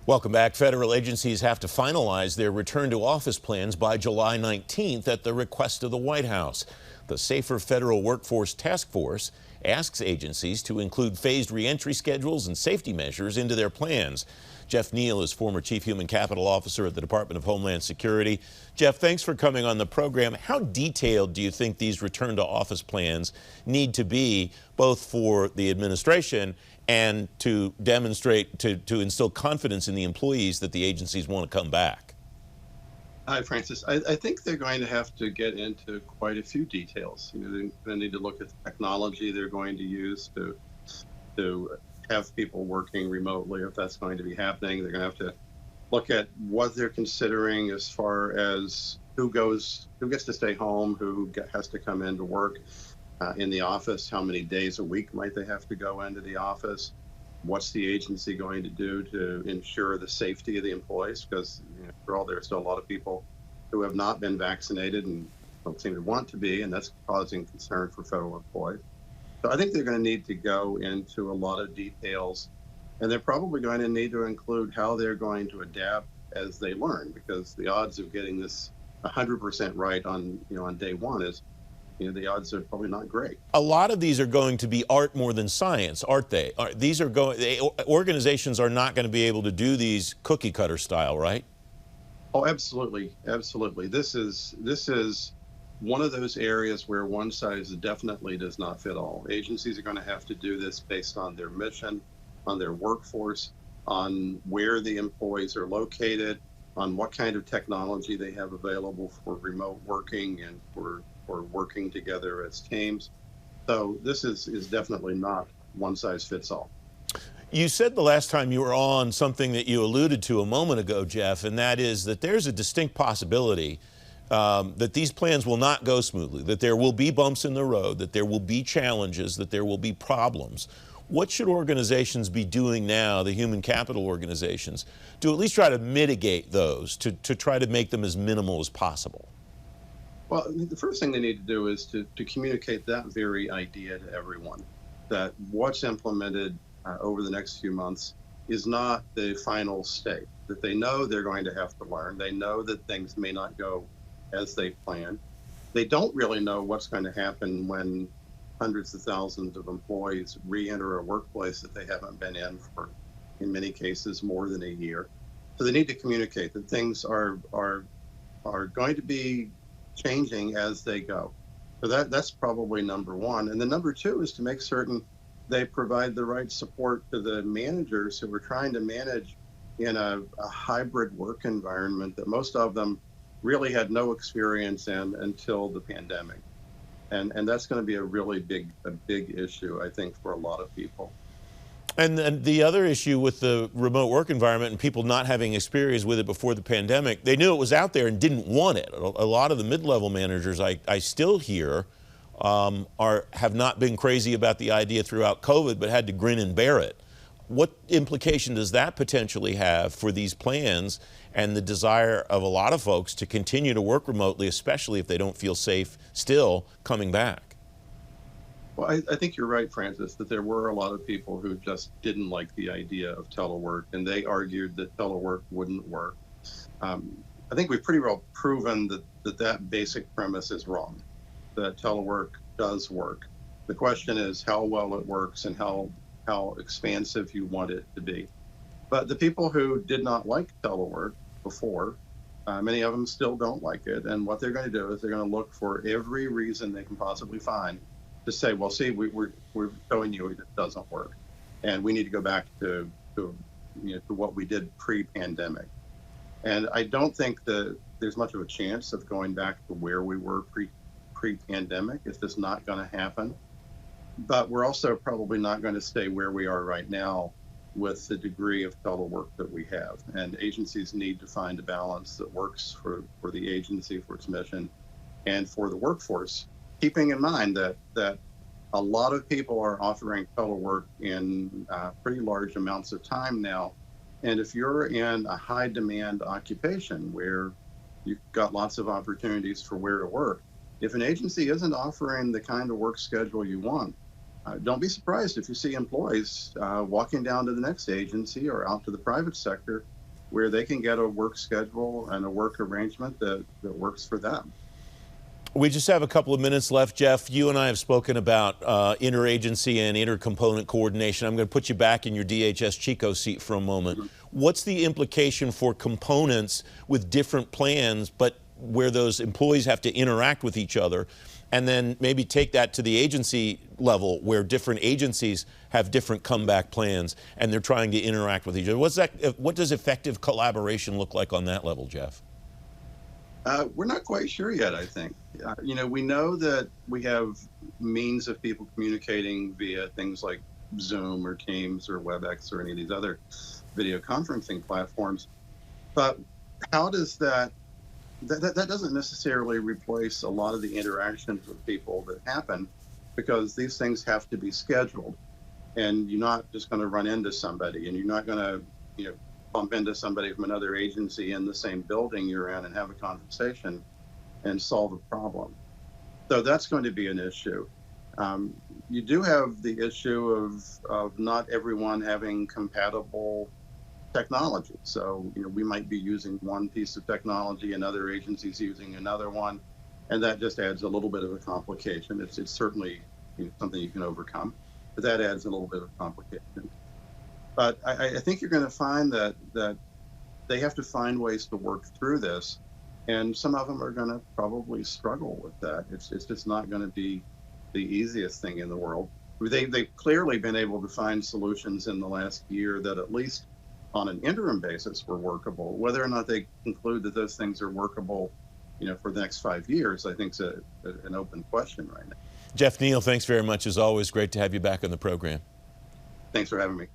Welcome back. Federal agencies have to finalize their return to office plans by July 19th at the request of the White House. The Safer Federal Workforce Task Force asks agencies to include phased reentry schedules and safety measures into their plans. Jeff Neal is former Chief Human Capital Officer at the Department of Homeland Security. Jeff, thanks for coming on the program. How detailed do you think these return to office plans need to be, both for the administration and to demonstrate, to instill confidence in the employees that the agencies want to come back? Hi, Francis. I think they're going to have to get into quite a few details. They're going to need to look at the technology they're going to use to have people working remotely, if that's going to be happening. They're going to have to look at what they're considering as far as who gets to stay home, who has to come into work in the office, how many days a week might they have to go into the office, what's the agency going to do to ensure the safety of the employees, because after all, there are still a lot of people who have not been vaccinated and don't seem to want to be, and that's causing concern for federal employees. So I think they're going to need to go into a lot of details, and they're probably going to need to include how they're going to adapt as they learn, because the odds of getting this 100% right on day one is, the odds are probably not great. A lot of these are going to be art more than science, aren't they? Organizations are not going to be able to do these cookie cutter style, right? Oh, absolutely, absolutely. This is one of those areas where one size definitely does not fit all. Agencies are going to have to do this based on their mission, on their workforce, on where the employees are located, on what kind of technology they have available for remote working and for working together as teams. So this is definitely not one size fits all. You said the last time you were on something that you alluded to a moment ago, Jeff, and that is that there's a distinct possibility that these plans will not go smoothly, that there will be bumps in the road, that there will be challenges, that there will be problems. What should organizations be doing now, the human capital organizations, to at least try to mitigate those, to try to make them as minimal as possible? Well, the first thing they need to do is to communicate that very idea to everyone, that what's implemented over the next few months is not the final state, that they know they're going to have to learn. They know that things may not go as they planned. They don't really know what's going to happen when hundreds of thousands of employees re-enter a workplace that they haven't been in for, in many cases, more than a year. So they need to communicate that things are going to be changing as they go. So that's probably number one. And then number two is to make certain they provide the right support to the managers who are trying to manage in a hybrid work environment that most of them really had no experience in until the pandemic. And that's going to be a really big issue, I think, for a lot of people. And then the other issue with the remote work environment and people not having experience with it before the pandemic, they knew it was out there and didn't want it. A lot of the mid-level managers I still hear have not been crazy about the idea throughout COVID, but had to grin and bear it. What implication does that potentially have for these plans and the desire of a lot of folks to continue to work remotely, especially if they don't feel safe still coming back? Well, I think you're right, Francis, that there were a lot of people who just didn't like the idea of telework, and they argued that telework wouldn't work. I think we've pretty well proven that basic premise is wrong, that telework does work. The question is how well it works and how expansive you want it to be. But the people who did not like telework before, many of them still don't like it. And what they're going to do is they're going to look for every reason they can possibly find to say, well, see, we're showing you it doesn't work, and we need to go back to what we did pre-pandemic. And I don't think that there's much of a chance of going back to where we were pre-pandemic. It's just not going to happen. But we're also probably not going to stay where we are right now with the degree of telework that we have. And agencies need to find a balance that works for the agency, for its mission, and for the workforce, keeping in mind that a lot of people are offering telework in pretty large amounts of time now. And if you're in a high demand occupation where you've got lots of opportunities for where to work, if an agency isn't offering the kind of work schedule you want, don't be surprised if you see employees walking down to the next agency or out to the private sector where they can get a work schedule and a work arrangement that works for them. We just have a couple of minutes left, Jeff. You and I have spoken about interagency and intercomponent coordination. I'm going to put you back in your DHS Chico seat for a moment. What's the implication for components with different plans, but where those employees have to interact with each other, and then maybe take that to the agency level where different agencies have different comeback plans and they're trying to interact with each other? What does effective collaboration look like on that level, Jeff? We're not quite sure yet, I think. We know that we have means of people communicating via things like Zoom or Teams or WebEx or any of these other video conferencing platforms. But how does that doesn't necessarily replace a lot of the interactions with people that happen, because these things have to be scheduled. And you're not just going to run into somebody, and you're not going to, bump into somebody from another agency in the same building you're in and have a conversation and solve a problem. So that's going to be an issue. You do have the issue of not everyone having compatible technology. So, we might be using one piece of technology and other agencies using another one, and that just adds a little bit of a complication. It's certainly something you can overcome, but that adds a little bit of complication. But I think you're going to find that they have to find ways to work through this, and some of them are going to probably struggle with that. It's just not going to be the easiest thing in the world. They've clearly been able to find solutions in the last year that, at least on an interim basis, were workable. Whether or not they conclude that those things are workable, for the next 5 years, I think is an open question right now. Jeff Neal, thanks very much as always. Great to have you back on the program. Thanks for having me.